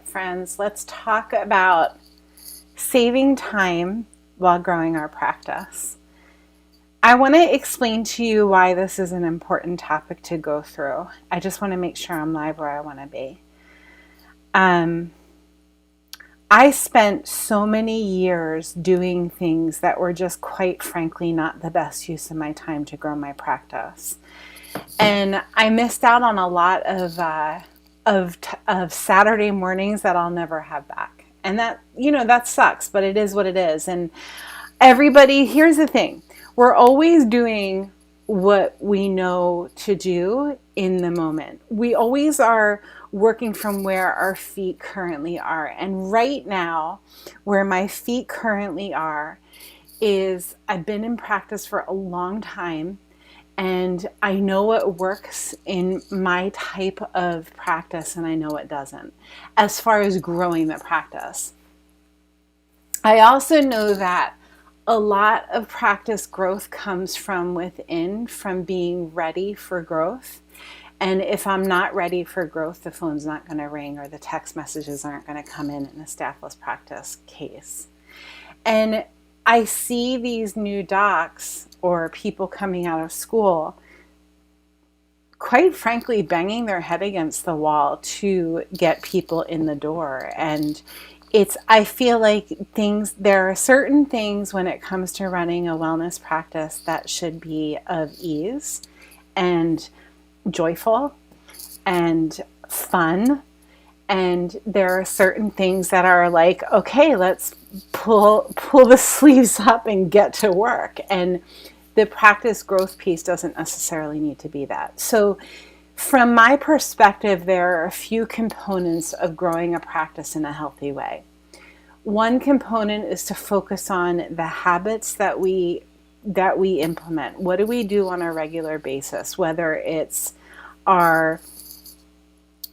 Friends, let's talk about saving time while growing our practice. I want to explain to you why this is an important topic to go through. I just want to make sure I'm live where I want to be. Um, I spent so many years doing things that were just quite frankly not the best use of my time to grow my practice. And I missed out on a lot of Saturday mornings that I'll never have back. And that sucks, but it is what it is. And everybody, here's the thing. We're always doing what we know to do in the moment. We always are working from where our feet currently are. And right now, where my feet currently are is I've been in practice for a long time. And I know what works in my type of practice and I know what doesn't, as far as growing the practice. I also know that a lot of practice growth comes from within, from being ready for growth. And if I'm not ready for growth, the phone's not going to ring or the text messages aren't going to come in a staffless practice case. And I see these new docs or people coming out of school, quite frankly, banging their head against the wall to get people in the door. And I feel like there are certain things when it comes to running a wellness practice that should be of ease and joyful and fun. And there are certain things that are like, okay, let's pull the sleeves up and get to work. And the practice growth piece doesn't necessarily need to be that. So from my perspective, there are a few components of growing a practice in a healthy way. One component is to focus on the habits that we implement. What do we do on a regular basis, whether it's our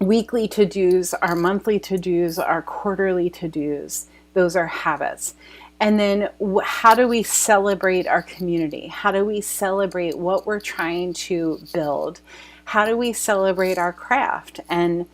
weekly to-dos, our monthly to-dos, our quarterly to-dos. Those are habits. And then how do we celebrate our community? How do we celebrate what we're trying to build? How do we celebrate our craft? And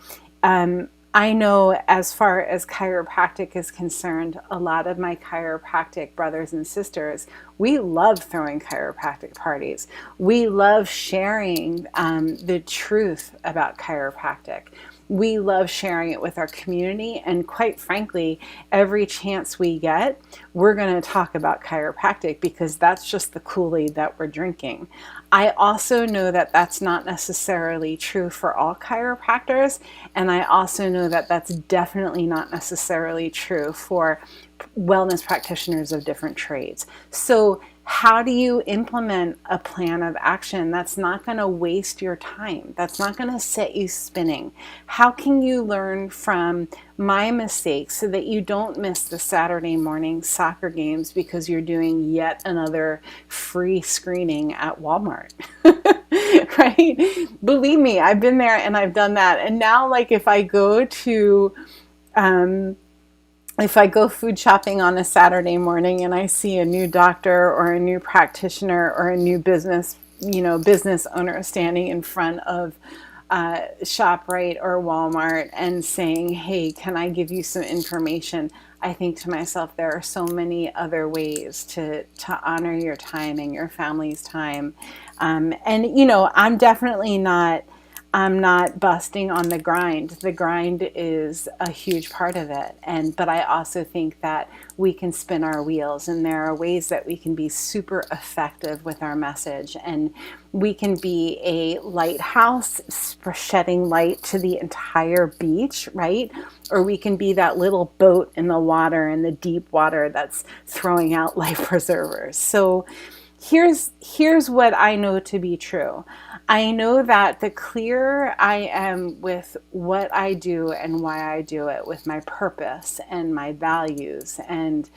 I know as far as chiropractic is concerned, a lot of my chiropractic brothers and sisters, we love throwing chiropractic parties. We love sharing the truth about chiropractic. We love sharing it with our community, and quite frankly, every chance we get, we're going to talk about chiropractic because that's just the Kool-Aid that we're drinking. I also know that that's not necessarily true for all chiropractors, and I also know that that's definitely not necessarily true for wellness practitioners of different trades. So how do you implement a plan of action that's not going to waste your time? That's not going to set you spinning. How can you learn from my mistakes so that you don't miss the Saturday morning soccer games because you're doing yet another free screening at Walmart? Right? Believe me, I've been there and I've done that. And now, like, if I go food shopping on a Saturday morning and I see a new doctor or a new practitioner or a new business owner standing in front of ShopRite or Walmart and saying, hey, can I give you some information? I think to myself, there are so many other ways to honor your time and your family's time. And I'm not busting on the grind. The grind is a huge part of it. But I also think that we can spin our wheels, and there are ways that we can be super effective with our message. And we can be a lighthouse shedding light to the entire beach, right? Or we can be that little boat in the water, in the deep water, that's throwing out life preservers. So here's what I know to be true. I know that the clearer I am with what I do and why I do it, with my purpose and my values and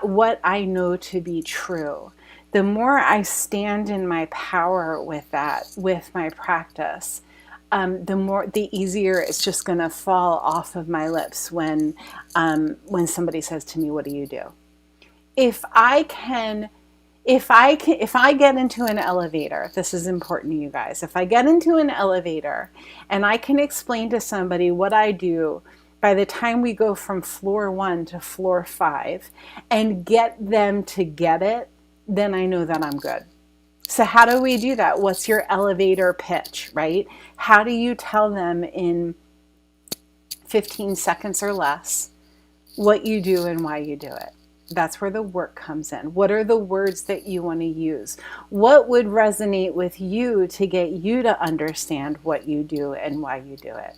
what I know to be true, the more I stand in my power with that, with my practice, the easier it's just going to fall off of my lips when somebody says to me, what do you do? If I can if I get into an elevator, this is important to you guys. If I get into an elevator and I can explain to somebody what I do by the time we go from floor 1 to floor 5 and get them to get it, then I know that I'm good. So how do we do that? What's your elevator pitch, right? How do you tell them in 15 seconds or less what you do and why you do it? That's where the work comes in. What are the words that you want to use? What would resonate with you to get you to understand what you do and why you do it?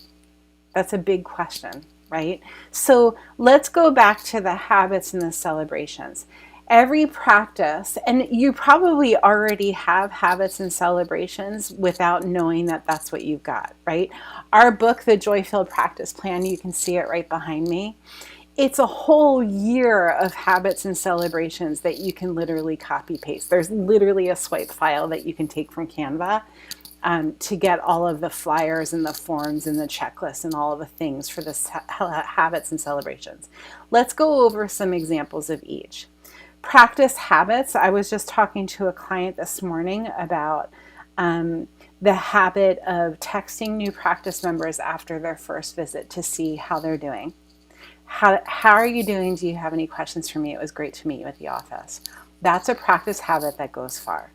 That's a big question, right? So let's go back to the habits and the celebrations. Every practice, and you probably already have habits and celebrations without knowing that that's what you've got, right? Our book, The Joy-Filled Practice Plan, you can see it right behind me. It's a whole year of habits and celebrations that you can literally copy paste. There's literally a swipe file that you can take from Canva to get all of the flyers and the forms and the checklists and all of the things for the habits and celebrations. Let's go over some examples of each. Practice habits. I was just talking to a client this morning about the habit of texting new practice members after their first visit to see how they're doing. How are you doing? Do you have any questions for me? It was great to meet you at the office. That's a practice habit that goes far.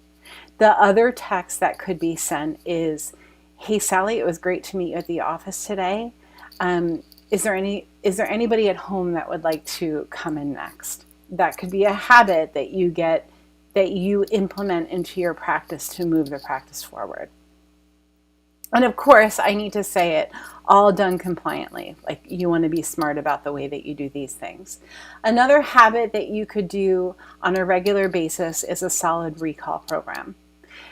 The other text that could be sent is, hey Sally, it was great to meet you at the office today. Is there anybody at home that would like to come in next? That could be a habit that you implement into your practice to move the practice forward. And of course, I need to say it all done compliantly. Like, you want to be smart about the way that you do these things. Another habit that you could do on a regular basis is a solid recall program.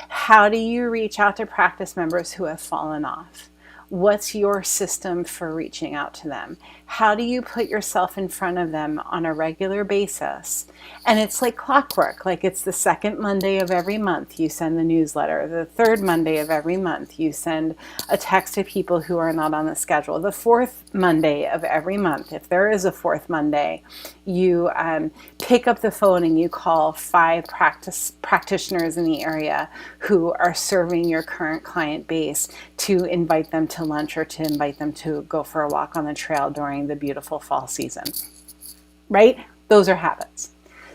How do you reach out to practice members who have fallen off? What's your system for reaching out to them? How do you put yourself in front of them on a regular basis? And it's like clockwork. Like, it's the second Monday of every month you send the newsletter. The third Monday of every month you send a text to people who are not on the schedule. The fourth Monday of every month, if there is a fourth Monday, you pick up the phone and you call 5 practitioners in the area who are serving your current client base to invite them to lunch or to invite them to go for a walk on the trail during the beautiful fall season, right? Those are habits.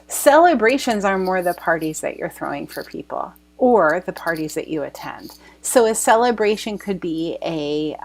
Celebrations are more the parties that you're throwing for people or the parties that you attend. So a celebration could be a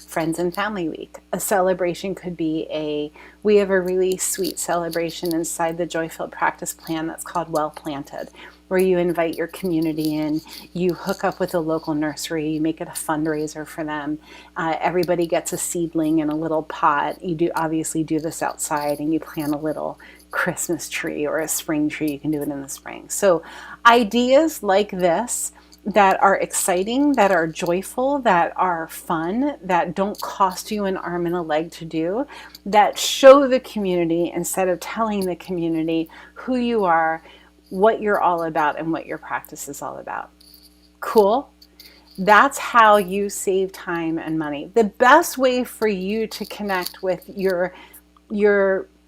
friends and family week. A celebration could be we have a really sweet celebration inside the Joy-Filled Practice Plan that's called Well Planted, where you invite your community in, you hook up with a local nursery, you make it a fundraiser for them. Everybody gets a seedling in a little pot. You obviously do this outside, and you plant a little Christmas tree or a spring tree. You can do it in the spring. So ideas like this that are exciting, that are joyful, that are fun, that don't cost you an arm and a leg to do, that show the community, instead of telling the community who you are, what you're all about, and what your practice is all about. Cool? That's how you save time and money. The best way for you to connect with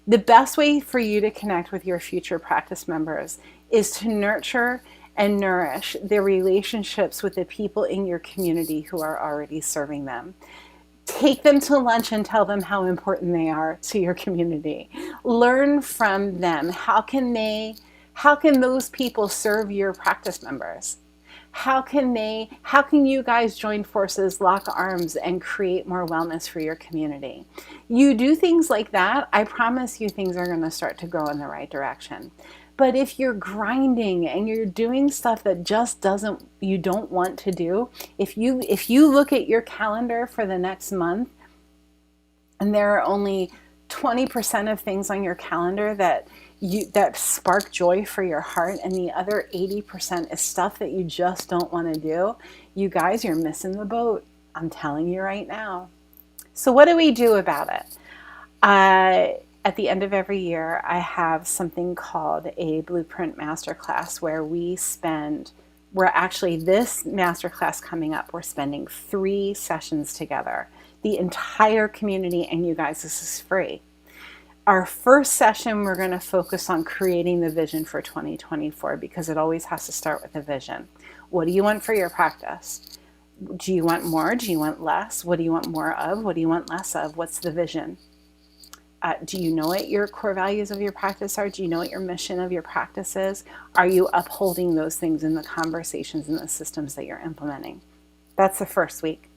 the best way for you to connect with your future practice members is to nurture and nourish the relationships with the people in your community who are already serving them. Take them to lunch and tell them how important they are to your community. Learn from them. How can those people serve your practice members? How can you guys join forces, lock arms, and create more wellness for your community? You do things like that, I promise you things are going to start to go in the right direction. But if you're grinding and you're doing stuff that just you don't want to do, if you look at your calendar for the next month and there are only 20% of things on your calendar that spark joy for your heart, and the other 80% is stuff that you just don't want to do, you guys, you're missing the boat. I'm telling you right now. So what do we do about it? At the end of every year, I have something called a Blueprint Masterclass where we're actually, this masterclass coming up, we're spending 3 sessions together. The entire community and you guys, this is free. Our first session, we're going to focus on creating the vision for 2024 because it always has to start with a vision. What do you want for your practice? Do you want more? Do you want less? What do you want more of? What do you want less of? What's the vision? Do you know what your core values of your practice are? Do you know what your mission of your practice is? Are you upholding those things in the conversations and the systems that you're implementing? That's the first week.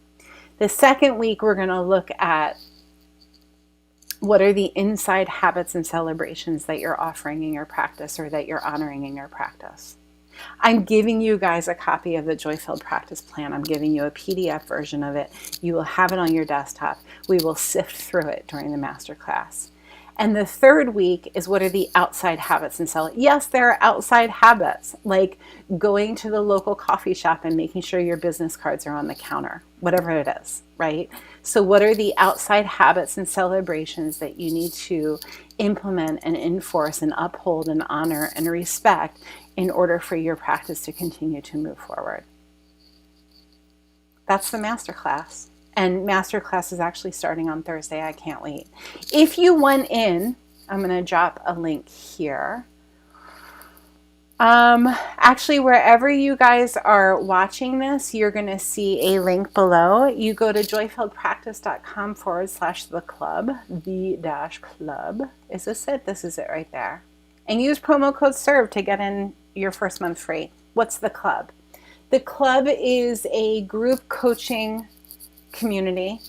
The second week, we're going to look at what are the inside habits and celebrations that you're offering in your practice or that you're honoring in your practice. I'm giving you guys a copy of the Joy-Filled Practice Plan. I'm giving you a PDF version of it. You will have it on your desktop. We will sift through it during the masterclass. And the third week is what are the outside habits and yes, there are outside habits, like going to the local coffee shop and making sure your business cards are on the counter, whatever it is, right? So what are the outside habits and celebrations that you need to implement and enforce and uphold and honor and respect in order for your practice to continue to move forward? That's the masterclass. And masterclass is actually starting on Thursday. I can't wait. If you went in, I'm going to drop a link here. Actually, wherever you guys are watching this, you're going to see a link below. You go to joyfilledpractice.com/the club, the-club. Is this it? This is it right there. And use promo code SERVE to get in your first month free. What's the club? The club is a group coaching community.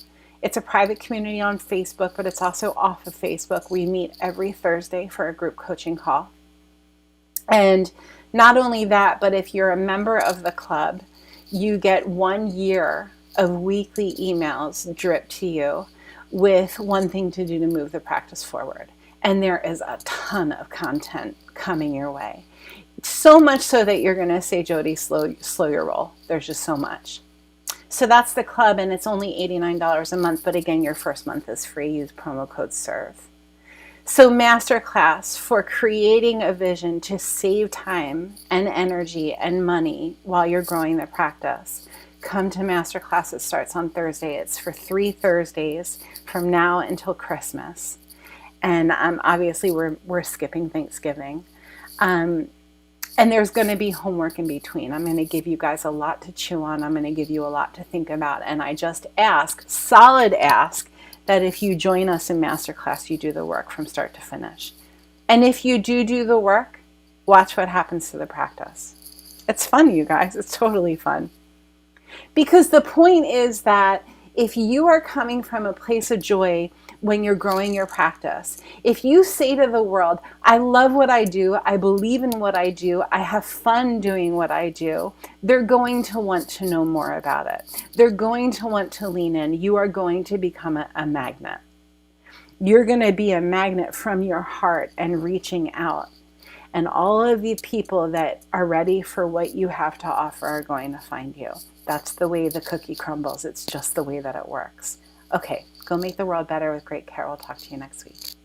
It's a private community on Facebook, but it's also off of Facebook. We meet every Thursday for a group coaching call. And not only that, but if you're a member of the club, you get 1 year of weekly emails drip to you with one thing to do to move the practice forward. And there is a ton of content coming your way. So much so that you're going to say, Jody, slow your roll. There's just so much. So that's the club, and it's only $89 a month. But again, your first month is free. Use promo code SERVE. So masterclass for creating a vision to save time and energy and money while you're growing the practice. Come to masterclass. It starts on Thursday. It's for 3 Thursdays from now until Christmas. And obviously we're skipping Thanksgiving. And there's going to be homework in between. I'm going to give you guys a lot to chew on. I'm going to give you a lot to think about. And I just solid ask, that if you join us in masterclass, you do the work from start to finish. And if you do the work, watch what happens to the practice. It's fun, you guys. It's totally fun. Because the point is that if you are coming from a place of joy when you're growing your practice, if you say to the world, I love what I do, I believe in what I do, I have fun doing what I do, they're going to want to know more about it. They're going to want to lean in. You are going to become a magnet. You're going to be a magnet from your heart and reaching out. And all of the people that are ready for what you have to offer are going to find you. That's the way the cookie crumbles. It's just the way that it works. Okay, go make the world better with great care. We'll talk to you next week.